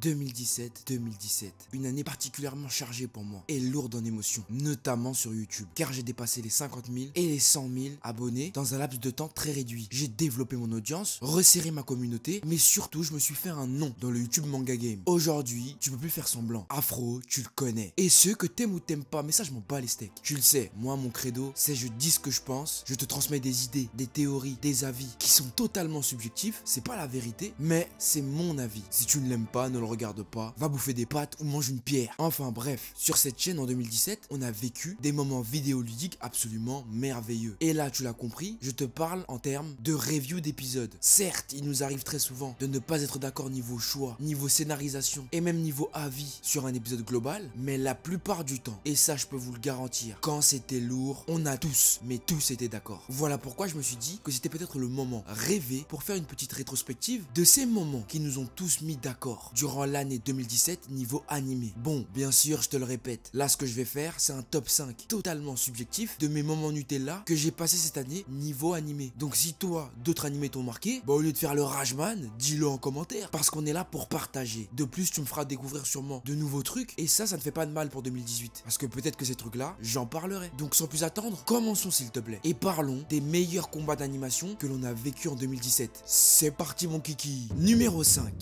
2017, une année particulièrement chargée pour moi et lourde en émotions, notamment sur YouTube, car j'ai dépassé les 50 000 et les 100 000 abonnés dans un laps de temps très réduit. J'ai développé mon audience, resserré ma communauté, mais surtout je me suis fait un nom dans le YouTube Manga Game. Aujourd'hui, tu peux plus faire semblant. Afro, tu le connais. Et ceux que t'aimes ou t'aimes pas, mais ça je m'en bats les steaks. Tu le sais, moi mon credo, c'est je dis ce que je pense, je te transmets des idées, des théories, des avis qui sont totalement subjectifs, c'est pas la vérité, mais c'est mon avis. Si tu ne l'aimes pas, ne le regarde pas, va bouffer des pâtes ou mange une pierre. Enfin bref, sur cette chaîne en 2017, on a vécu des moments vidéoludiques absolument merveilleux. Et là, tu l'as compris, je te parle en termes de review d'épisodes. Certes, il nous arrive très souvent de ne pas être d'accord niveau choix, niveau scénarisation et même niveau avis sur un épisode global, mais la plupart du temps, et ça je peux vous le garantir, quand c'était lourd, on a tous, mais tous été d'accord. Voilà pourquoi je me suis dit que c'était peut-être le moment rêvé pour faire une petite rétrospective de ces moments qui nous ont tous mis d'accord durant l'année 2017 niveau animé. Bon, bien sûr, je te le répète, là ce que je vais faire, c'est un top 5 totalement subjectif de mes moments Nutella que j'ai passé cette année niveau animé. Donc si toi, d'autres animés t'ont marqué, bah au lieu de faire le Rageman, dis-le en commentaire, parce qu'on est là pour partager. De plus, tu me feras découvrir sûrement de nouveaux trucs, et ça ne fait pas de mal pour 2018, parce que peut-être que ces trucs-là, j'en parlerai. Donc sans plus attendre, commençons s'il te plaît, et parlons des meilleurs combats d'animation que l'on a vécu en 2017. C'est parti mon kiki. Numéro 5.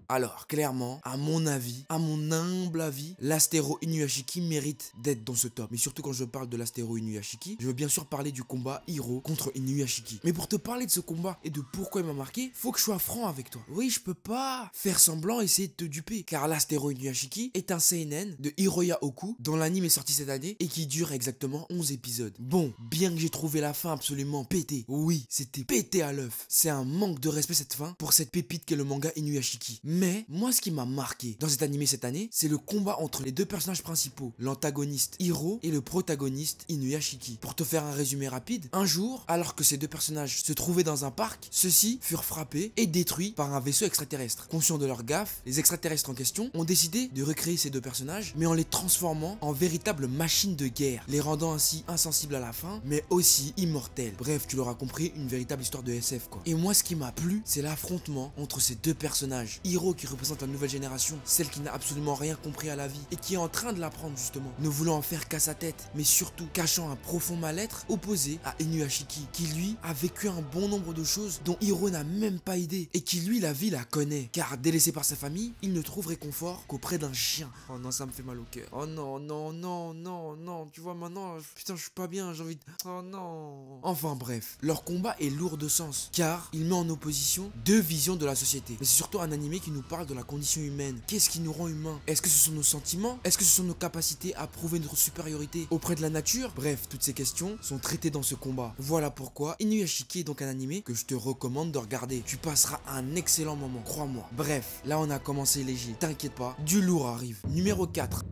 Alors, clairement, à mon avis, à mon humble avis, l'Astéro Inuyashiki mérite d'être dans ce top. Mais surtout quand je parle de l'Astéro Inuyashiki, je veux bien sûr parler du combat Hiro contre Inuyashiki. Mais pour te parler de ce combat et de pourquoi il m'a marqué, faut que je sois franc avec toi. Oui, je peux pas faire semblant et essayer de te duper. Car l'Astéro Inuyashiki est un seinen de Hiroya Oku, dont l'anime est sorti cette année et qui dure exactement 11 épisodes. Bon, bien que j'ai trouvé la fin absolument pétée, oui, c'était pété à l'œuf. C'est un manque de respect cette fin pour cette pépite qu'est le manga Inuyashiki. Mais moi ce qui m'a marqué dans cet animé cette année, c'est le combat entre les deux personnages principaux, l'antagoniste Hiro et le protagoniste Inuyashiki. Pour te faire un résumé rapide, un jour, alors que ces deux personnages se trouvaient dans un parc, ceux-ci furent frappés et détruits par un vaisseau extraterrestre. Conscients de leur gaffe, les extraterrestres en question ont décidé de recréer ces deux personnages, mais en les transformant en véritables machines de guerre, les rendant ainsi insensibles à la fin, mais aussi immortels. Bref, tu l'auras compris, une véritable histoire de SF quoi. Et moi ce qui m'a plu, c'est l'affrontement entre ces deux personnages. Hiro qui représente la nouvelle génération, celle qui n'a absolument rien compris à la vie et qui est en train de l'apprendre justement, ne voulant en faire qu'à sa tête, mais surtout cachant un profond mal-être, opposé à Inuyashiki, qui lui a vécu un bon nombre de choses dont Hiro n'a même pas idée et qui lui la vie la connaît, car délaissé par sa famille, il ne trouve réconfort qu'auprès d'un chien. Oh non, ça me fait mal au cœur. Oh non, non, non, non, non, tu vois maintenant, putain je suis pas bien, j'ai envie de... Oh non. Enfin bref, leur combat est lourd de sens, car il met en opposition deux visions de la société, mais c'est surtout un animé qui nous parle de la condition humaine. Qu'est-ce qui nous rend humains? Est-ce que ce sont nos sentiments? Est-ce que ce sont nos capacités à prouver notre supériorité auprès de la nature? Bref, toutes ces questions sont traitées dans ce combat. Voilà pourquoi Inuyashiki est donc un animé que je te recommande de regarder. Tu passeras un excellent moment, crois-moi. Bref, là on a commencé léger, t'inquiète pas, du lourd arrive. Numéro 4.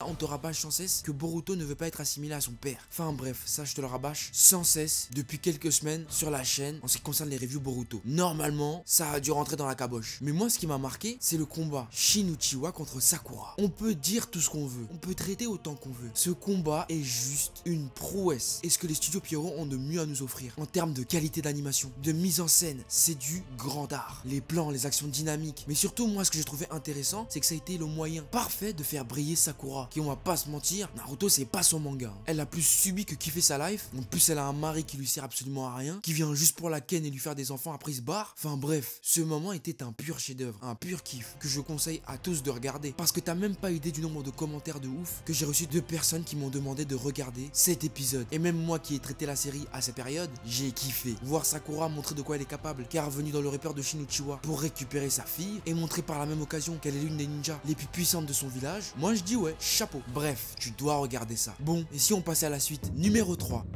On te rabâche sans cesse que Boruto ne veut pas être assimilé à son père. Enfin bref, ça je te le rabâche sans cesse depuis quelques semaines sur la chaîne en ce qui concerne les reviews Boruto. Normalement, ça a dû rentrer dans la caboche. Mais moi ce qui m'a marqué, c'est le combat Shin Uchiwa contre Sakura. On peut dire tout ce qu'on veut, on peut traiter autant qu'on veut. Ce combat est juste une prouesse. Et ce que les studios Pierrot ont de mieux à nous offrir en termes de qualité d'animation, de mise en scène, c'est du grand art. Les plans, les actions dynamiques. Mais surtout moi ce que j'ai trouvé intéressant, c'est que ça a été le moyen parfait de faire briller Sakura. Qui on va pas se mentir, Naruto c'est pas son manga. Elle a plus subi que kiffé sa life. En plus elle a un mari qui lui sert absolument à rien, qui vient juste pour la ken et lui faire des enfants après il se barre. Enfin bref, ce moment était un pur chef-d'œuvre, un pur kiff que je conseille à tous de regarder. Parce que t'as même pas idée du nombre de commentaires de ouf que j'ai reçu de personnes qui m'ont demandé de regarder cet épisode. Et même moi qui ai traité la série à cette période, j'ai kiffé. Voir Sakura montrer de quoi elle est capable, car venue dans le repère de Shin Uchiwa pour récupérer sa fille et montrer par la même occasion qu'elle est l'une des ninjas les plus puissantes de son village, moi je dis ouais, chapeau. Bref, tu dois regarder ça. Bon, et si on passait à la suite, numéro 3.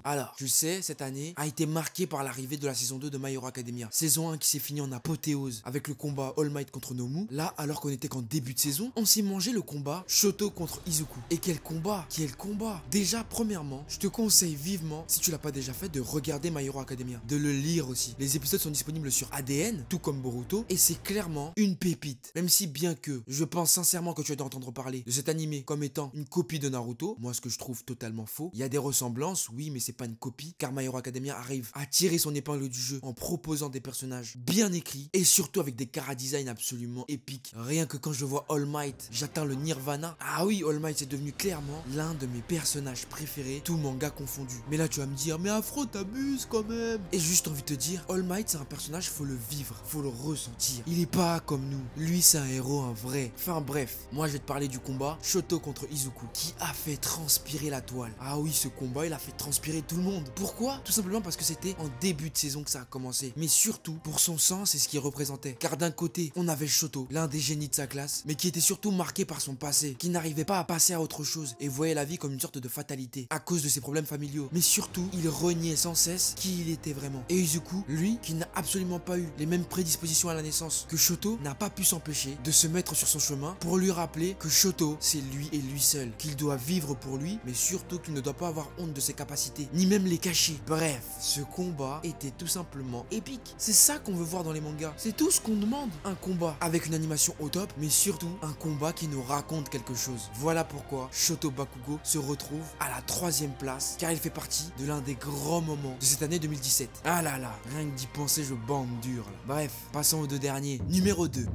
Alors, tu sais, cette année a été marquée par l'arrivée de la saison 2 de My Hero Academia. Saison 1 qui s'est finie en apothéose avec le combat All Might contre Nomu. Là, alors qu'on était qu'en début de saison, on s'est mangé le combat Shoto contre Izuku. Et quel combat! Quel combat! Déjà, premièrement, je te conseille vivement, si tu l'as pas déjà fait, de regarder My Hero Academia. De le lire aussi. Les épisodes sont disponibles sur ADN, tout comme Boruto, et c'est clairement une pépite. Même si bien que, je pense sincèrement que tu as dû entendre parler de cet animé comme étant une copie de Naruto, moi ce que je trouve totalement faux. Il y a des ressemblances, oui, mais c'est c'est pas une copie, car My Hero Academia arrive à tirer son épingle du jeu en proposant des personnages bien écrits et surtout avec des chara-design absolument épiques. Rien que quand je vois All Might, j'atteins le nirvana. Ah oui, All Might c'est devenu clairement l'un de mes personnages préférés, tout manga confondu. Mais là tu vas me dire, mais Afro t'abuses quand même. Et juste envie de te dire, All Might c'est un personnage, faut le vivre, faut le ressentir. Il est pas comme nous, lui c'est un héros, un vrai. Enfin bref, moi je vais te parler du combat Shoto contre Izuku qui a fait transpirer la toile. Ah oui, ce combat il a fait transpirer tout le monde. Pourquoi? Tout simplement parce que c'était en début de saison que ça a commencé. Mais surtout pour son sens et ce qu'il représentait. Car d'un côté, on avait Shoto, l'un des génies de sa classe, mais qui était surtout marqué par son passé, qui n'arrivait pas à passer à autre chose et voyait la vie comme une sorte de fatalité à cause de ses problèmes familiaux. Mais surtout, il reniait sans cesse qui il était vraiment. Et Izuku, lui, qui n'a absolument pas eu les mêmes prédispositions à la naissance que Shoto, n'a pas pu s'empêcher de se mettre sur son chemin pour lui rappeler que Shoto, c'est lui et lui seul, qu'il doit vivre pour lui, mais surtout qu'il ne doit pas avoir honte de ses capacités, ni même les cacher. Bref, ce combat était tout simplement épique. C'est ça qu'on veut voir dans les mangas. C'est tout ce qu'on demande. Un combat avec une animation au top, mais surtout un combat qui nous raconte quelque chose. Voilà pourquoi Shoto Bakugo se retrouve à la 3e place, car il fait partie de l'un des grands moments de cette année 2017. Ah là là, rien que d'y penser, je bande dur là. Bref, passons aux deux derniers. Numéro 2.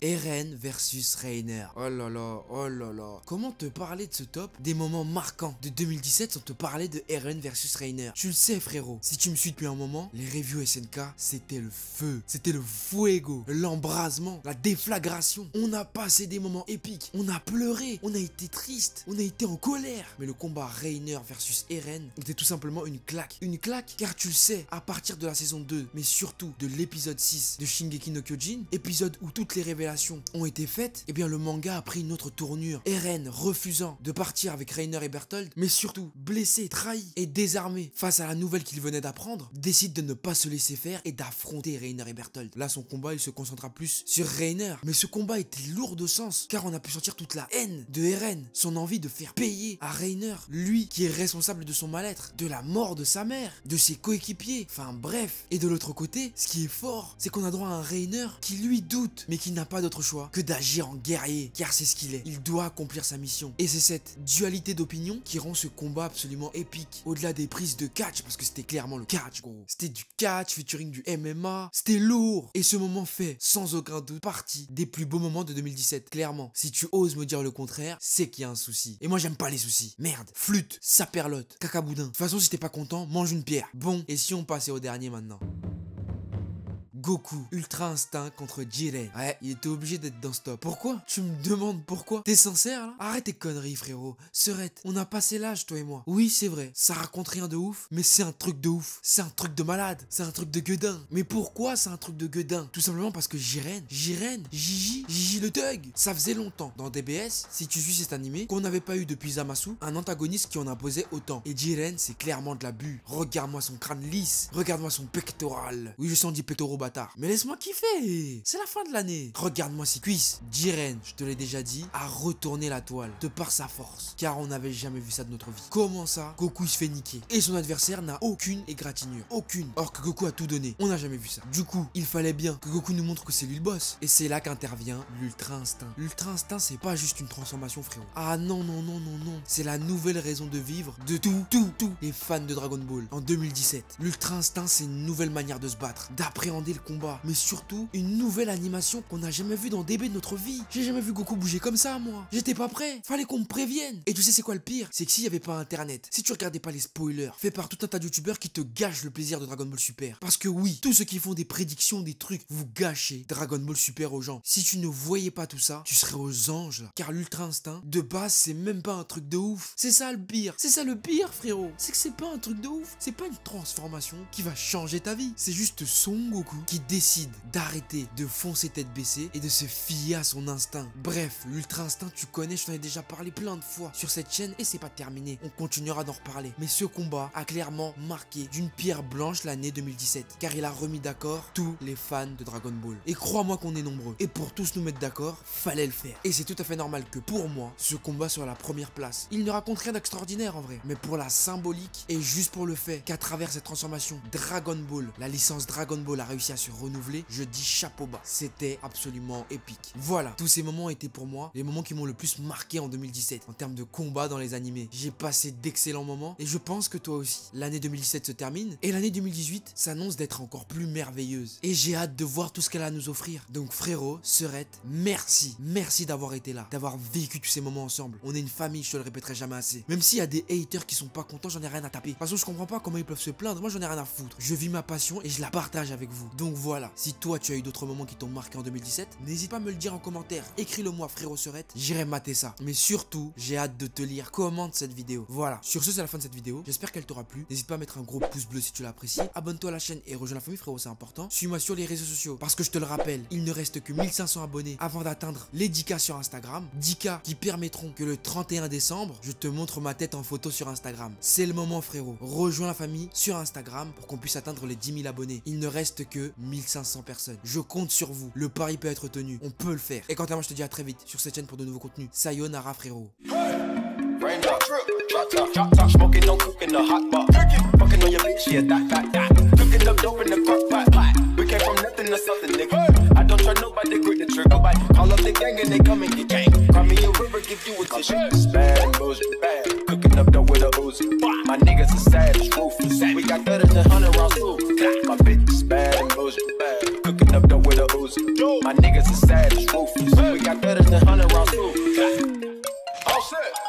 Eren versus Reiner. Oh là là, oh là là. Comment te parler de ce top des moments marquants de 2017 sans te parler de Eren versus Reiner? Tu le sais frérot, si tu me suis depuis un moment, les reviews SNK, c'était le feu. C'était le fuego, l'embrasement, la déflagration. On a passé des moments épiques. On a pleuré, on a été triste, on a été en colère. Mais le combat Reiner versus Eren était tout simplement une claque. Une claque car tu le sais, à partir de la saison 2, mais surtout de l'épisode 6 de Shingeki no Kyojin, épisode où toutes les révélations ont été faites, et bien le manga a pris une autre tournure. Eren refusant de partir avec Reiner et Bertholdt, mais surtout blessé, trahi et désarmé face à la nouvelle qu'il venait d'apprendre, décide de ne pas se laisser faire et d'affronter Reiner et Bertholdt. Là son combat il se concentra plus sur Reiner, mais ce combat était lourd de sens car on a pu sentir toute la haine de Eren, son envie de faire payer à Reiner, lui qui est responsable de son mal-être, de la mort de sa mère, de ses coéquipiers, enfin bref. Et de l'autre côté, ce qui est fort, c'est qu'on a droit à un Reiner qui lui doute, mais qui n'a pas d'autre choix que d'agir en guerrier, car c'est ce qu'il est. Il doit accomplir sa mission. Et c'est cette dualité d'opinion qui rend ce combat absolument épique. Au-delà des prises de catch, parce que c'était clairement le catch, gros. C'était du catch featuring du MMA. C'était lourd. Et ce moment fait, sans aucun doute, partie des plus beaux moments de 2017. Clairement, si tu oses me dire le contraire, c'est qu'il y a un souci. Et moi, j'aime pas les soucis. Merde. Flûte, saperlotte, cacaboudin. De toute façon, si t'es pas content, mange une pierre. Bon, et si on passait au dernier maintenant? Goku, Ultra Instinct contre Jiren. Ouais, il était obligé d'être dans ce top. Pourquoi? Tu me demandes pourquoi? T'es sincère là? Arrête tes conneries frérot. Serette, on a passé l'âge toi et moi. Oui c'est vrai, ça raconte rien de ouf, mais c'est un truc de ouf. C'est un truc de malade, c'est un truc de gueudin. Mais pourquoi c'est un truc de gueudin? Tout simplement parce que Gigi le thug. Ça faisait longtemps dans DBS, si tu suis cet animé, qu'on n'avait pas eu depuis Zamasu un antagoniste qui en imposait autant. Et Jiren c'est clairement de l'abus. Regarde-moi son crâne lisse, regarde-moi son pectoral. Oui je sens dit pectoraux bâtard. Mais laisse-moi kiffer. C'est la fin de l'année. Regarde-moi ses cuisses. Jiren, je te l'ai déjà dit, a retourné la toile de par sa force. Car on n'avait jamais vu ça de notre vie. Comment ça? Goku il se fait niquer. Et son adversaire n'a aucune égratignure. Aucune. Or que Goku a tout donné. On n'a jamais vu ça. Du coup, il fallait bien que Goku nous montre que c'est lui le boss. Et c'est là qu'intervient l'Ultra Instinct. L'Ultra Instinct, c'est pas juste une transformation frérot. Ah non, non, non, non, non. C'est la nouvelle raison de vivre de tous les fans de Dragon Ball en 2017. L'Ultra Instinct, c'est une nouvelle manière de se battre, d'appréhender le combat, mais surtout une nouvelle animation qu'on n'a jamais vue dans DB de notre vie. J'ai jamais vu Goku bouger comme ça moi. J'étais pas prêt, fallait qu'on me prévienne. Et tu sais c'est quoi le pire? C'est que s'il y avait pas internet, si tu regardais pas les spoilers faits par tout un tas de youtubeurs qui te gâchent le plaisir de Dragon Ball Super. Parce que oui, tous ceux qui font des prédictions, des trucs, vous gâchez Dragon Ball Super aux gens. Si tu ne voyais pas tout ça, tu serais aux anges là. Car l'Ultra Instinct, de base c'est même pas un truc de ouf. C'est ça le pire, c'est ça le pire frérot. C'est que c'est pas un truc de ouf, c'est pas une transformation qui va changer ta vie. C'est juste Son Goku qui décide d'arrêter de foncer tête baissée et de se fier à son instinct. Bref, l'Ultra Instinct tu connais, je t'en ai déjà parlé plein de fois sur cette chaîne et c'est pas terminé. On continuera d'en reparler. Mais ce combat a clairement marqué d'une pierre blanche l'année 2017 car il a remis d'accord tous les fans de Dragon Ball. Et crois-moi qu'on est nombreux. Et pour tous nous mettre d'accord, fallait le faire. Et c'est tout à fait normal que pour moi, ce combat soit à la première place. Il ne raconte rien d'extraordinaire en vrai, mais pour la symbolique et juste pour le fait qu'à travers cette transformation, Dragon Ball, la licence Dragon Ball a réussi à se renouveler, je dis chapeau bas. C'était absolument épique. Voilà, tous ces moments étaient pour moi les moments qui m'ont le plus marqué en 2017 en termes de combat dans les animés. J'ai passé d'excellents moments et je pense que toi aussi. L'année 2017 se termine et l'année 2018 s'annonce d'être encore plus merveilleuse. Et j'ai hâte de voir tout ce qu'elle a à nous offrir. Donc frérot, Serette, merci. Merci d'avoir été là, d'avoir vécu tous ces moments ensemble. On est une famille, je te le répéterai jamais assez. Même s'il y a des haters qui sont pas contents, j'en ai rien à taper. Parce que je comprends pas comment ils peuvent se plaindre, moi j'en ai rien à foutre. Je vis ma passion et je la partage avec vous. Donc voilà, si toi tu as eu d'autres moments qui t'ont marqué en 2017, n'hésite pas à me le dire en commentaire. Écris-le moi frérot Serette, j'irai mater ça. Mais surtout, j'ai hâte de te lire. Commente cette vidéo. Voilà, sur ce c'est la fin de cette vidéo. J'espère qu'elle t'aura plu. N'hésite pas à mettre un gros pouce bleu si tu l'as apprécié. Abonne-toi à la chaîne et rejoins la famille frérot, c'est important. Suis-moi sur les réseaux sociaux parce que je te le rappelle, il ne reste que 1500 abonnés avant d'atteindre les 10K sur Instagram. 10K qui permettront que le 31 décembre, je te montre ma tête en photo sur Instagram. C'est le moment frérot. Rejoins la famille sur Instagram pour qu'on puisse atteindre les 10 000 abonnés. Il ne reste que 1500 personnes. Je compte sur vous. Le pari peut être tenu. On peut le faire. Et quant à moi, je te dis à très vite sur cette chaîne pour de nouveaux contenus. Sayonara frérot. Smoking, no cooking, the hot pot. Fucking on your bitch, yeah, that. Cooking up dope in the crock pot. We came from nothing to something, nigga. I don't try nobody, grip the trigger. Call up the gang and they come and get gang. Cry me a river, give you a tissue. Bad and bullshit, bad. Cooking up dope with a Uzi. My niggas are savage, ruthless. We got better than 100 rounds too. My bitch is bad and bullshit, bad. Cooking up dope with a Uzi. My niggas are savage, ruthless. We got better than 100 rounds too. All set.